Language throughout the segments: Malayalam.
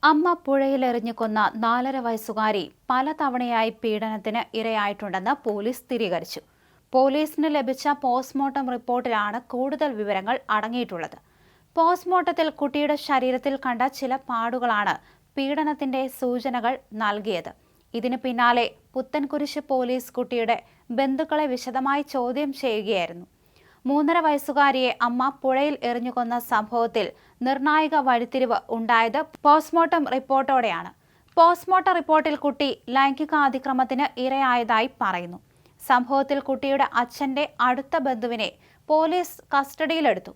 അമ്മ പുഴയിലെറിഞ്ഞു കൊന്ന 4.5 വയസ്സുകാരി പലതവണയായി പീഡനത്തിന് ഇരയായിട്ടുണ്ടെന്ന് പോലീസ് സ്ഥിരീകരിച്ചു. പോലീസിന് ലഭിച്ച പോസ്റ്റ്മോർട്ടം റിപ്പോർട്ടിലാണ് കൂടുതൽ വിവരങ്ങൾ അടങ്ങിയിട്ടുള്ളത്. പോസ്റ്റ്മോർട്ടത്തിൽ കുട്ടിയുടെ ശരീരത്തിൽ കണ്ട ചില പാടുകളാണ് പീഡനത്തിന്റെ സൂചനകൾ നൽകിയത്. ഇതിന് പിന്നാലെ പുത്തൻകുരിശ് പോലീസ് കുട്ടിയുടെ ബന്ധുക്കളെ വിശദമായി ചോദ്യം ചെയ്യുകയായിരുന്നു. 3.5 വയസ്സുകാരിയെ അമ്മ പുഴയിൽ എറിഞ്ഞുകൊന്ന സംഭവത്തിൽ നിർണായക വഴിത്തിരിവ് ഉണ്ടായത് പോസ്റ്റ്മോർട്ടം റിപ്പോർട്ടോടെയാണ്. പോസ്റ്റ്മോർട്ടം റിപ്പോർട്ടിൽ കുട്ടി ലൈംഗികാതിക്രമത്തിന് ഇരയായതായി പറയുന്നു. സംഭവത്തിൽ കുട്ടിയുടെ അച്ഛന്റെ അടുത്ത ബന്ധുവിനെ പോലീസ് കസ്റ്റഡിയിലെടുത്തു.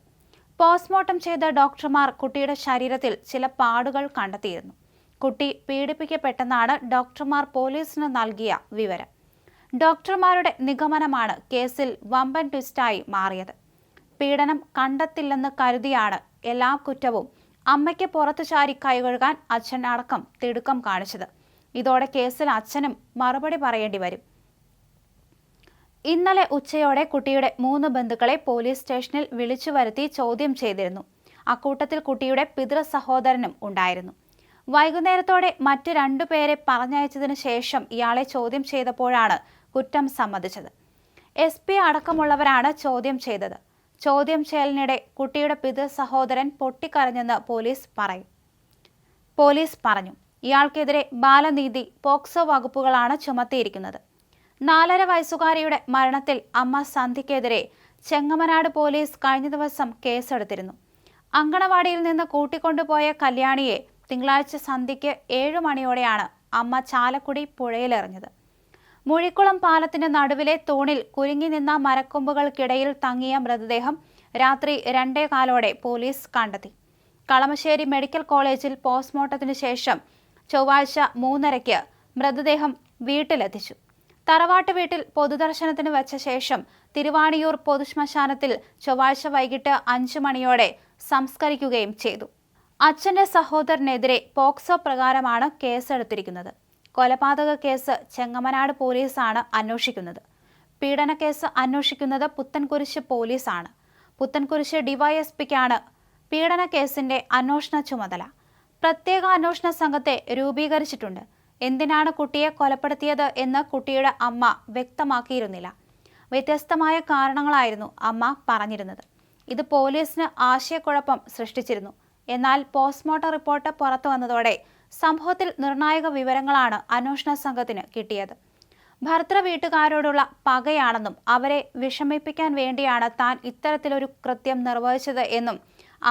പോസ്റ്റ്മോർട്ടം ചെയ്ത ഡോക്ടർമാർ കുട്ടിയുടെ ശരീരത്തിൽ ചില പാടുകൾ കണ്ടെത്തിയിരുന്നു. കുട്ടി പീഡിപ്പിക്കപ്പെട്ടെന്നാണ് ഡോക്ടർമാർ പോലീസിന് നൽകിയ വിവരം. ഡോക്ടർമാരുടെ നിഗമനമാണ് കേസിൽ വമ്പൻ ട്വിസ്റ്റായി മാറിയത്. പീഡനം കണ്ടെത്തില്ലെന്ന് കരുതിയാണ് എല്ലാ കുറ്റവും അമ്മയ്ക്ക് പുറത്തു ചാരി കൈകഴുകാൻ അച്ഛൻ അടക്കം തിടുക്കം കാണിച്ചത്. ഇതോടെ കേസിൽ അച്ഛനും മറുപടി പറയേണ്ടി വരും. ഇന്നലെ ഉച്ചയോടെ കുട്ടിയുടെ 3 ബന്ധുക്കളെ പോലീസ് സ്റ്റേഷനിൽ വിളിച്ചു വരുത്തി ചോദ്യം ചെയ്തിരുന്നു. അക്കൂട്ടത്തിൽ കുട്ടിയുടെ പിതൃ സഹോദരനും ഉണ്ടായിരുന്നു. വൈകുന്നേരത്തോടെ മറ്റ് 2 പേരെ പറഞ്ഞയച്ചതിനു ശേഷം ഇയാളെ ചോദ്യം ചെയ്തപ്പോഴാണ് കുറ്റം സമ്മതിച്ചത്. SP അടക്കമുള്ളവരാണ് ചോദ്യം ചെയ്തത്. ചോദ്യം ചെയ്യലിനിടെ കുട്ടിയുടെ പിതൃ സഹോദരൻ പൊട്ടിക്കരഞ്ഞെന്ന് പോലീസ് പറഞ്ഞു. ഇയാൾക്കെതിരെ ബാലനീതി, പോക്സോ വകുപ്പുകളാണ് ചുമത്തിയിരിക്കുന്നത്. 4.5 വയസ്സുകാരിയുടെ മരണത്തിൽ അമ്മ സന്ധ്യയ്ക്കെതിരെ ചെങ്ങമനാട് പോലീസ് കഴിഞ്ഞ ദിവസം കേസെടുത്തിരുന്നു. അങ്കണവാടിയിൽ നിന്ന് കൂട്ടിക്കൊണ്ടുപോയ കല്യാണിയെ തിങ്കളാഴ്ച സന്ധ്യയ്ക്ക് 7 മണിയോടെയാണ് അമ്മ ചാലക്കുടി പുഴയിലെറിഞ്ഞത്. മുഴിക്കുളം പാലത്തിന്റെ നടുവിലെ തൂണിൽ കുരുങ്ങി നിന്ന മരക്കൊമ്പുകൾക്കിടയിൽ തങ്ങിയ മൃതദേഹം രാത്രി 2:15 പോലീസ് കണ്ടെത്തി. കളമശ്ശേരി മെഡിക്കൽ കോളേജിൽ പോസ്റ്റ്മോർട്ടത്തിനു ശേഷം ചൊവ്വാഴ്ച 3:30 മൃതദേഹം വീട്ടിലെത്തിച്ചു. തറവാട്ട് വീട്ടിൽ പൊതുദർശനത്തിന് വെച്ച ശേഷം തിരുവാണിയൂർ പൊതുശ്മശാനത്തിൽ ചൊവ്വാഴ്ച വൈകിട്ട് 5 മണിയോടെ സംസ്കരിക്കുകയും ചെയ്തു. അച്ഛന്റെ സഹോദരനെതിരെ പോക്സോ പ്രകാരമാണ് കേസെടുത്തിരിക്കുന്നത്. കൊലപാതക കേസ് ചെങ്ങമനാട് പോലീസാണ് അന്വേഷിക്കുന്നത്. പീഡനക്കേസ് അന്വേഷിക്കുന്നത് പുത്തൻകുരിശ് പോലീസാണ്. പുത്തൻകുരിശ് ഡിവൈഎസ്പിക്കാണ് പീഡനക്കേസിന്റെ അന്വേഷണ ചുമതല. പ്രത്യേക അന്വേഷണ സംഘത്തെ രൂപീകരിച്ചിട്ടുണ്ട്. എന്തിനാണ് കുട്ടിയെ കൊലപ്പെടുത്തിയത് എന്ന് കുട്ടിയുടെ അമ്മ വ്യക്തമാക്കിയിരുന്നില്ല. വ്യത്യസ്തമായ കാരണങ്ങളായിരുന്നു അമ്മ പറഞ്ഞിരുന്നത്. ഇത് പോലീസിന് ആശയക്കുഴപ്പം സൃഷ്ടിച്ചിരുന്നു. എന്നാൽ പോസ്റ്റ്മോർട്ടം റിപ്പോർട്ട് പുറത്തു വന്നതോടെ സംഭവത്തിൽ നിർണായക വിവരങ്ങളാണ് അന്വേഷണ സംഘത്തിന് കിട്ടിയത്. ഭർതൃ വീട്ടുകാരോടുള്ള പകയാണെന്നും അവരെ വിഷമിപ്പിക്കാൻ വേണ്ടിയാണ് താൻ ഇത്തരത്തിലൊരു കൃത്യം നിർവഹിച്ചത് എന്നും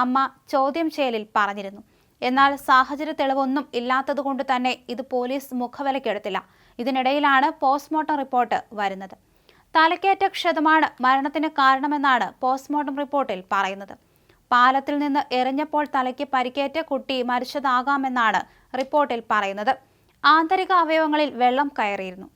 അമ്മ ചോദ്യം ചെയ്യലിൽ പറഞ്ഞിരുന്നു. എന്നാൽ സാഹചര്യ തെളിവൊന്നും ഇല്ലാത്തതുകൊണ്ട് തന്നെ ഇത് പോലീസ് മുഖവിലക്കെടുത്തില്ല. ഇതിനിടയിലാണ് പോസ്റ്റ്മോർട്ടം റിപ്പോർട്ട് വരുന്നത്. തലക്കേറ്റ ക്ഷതമാണ് മരണത്തിന് കാരണമെന്നാണ് പോസ്റ്റ്മോർട്ടം റിപ്പോർട്ടിൽ പറയുന്നത്. പാലത്തിൽ നിന്ന് എറിഞ്ഞപ്പോൾ തലയ്ക്ക് പരിക്കേറ്റ് കുട്ടി മരിച്ചതാകാമെന്നാണ് റിപ്പോർട്ടിൽ പറയുന്നത്. ആന്തരിക അവയവങ്ങളിൽ വെള്ളം കയറിയിരുന്നു.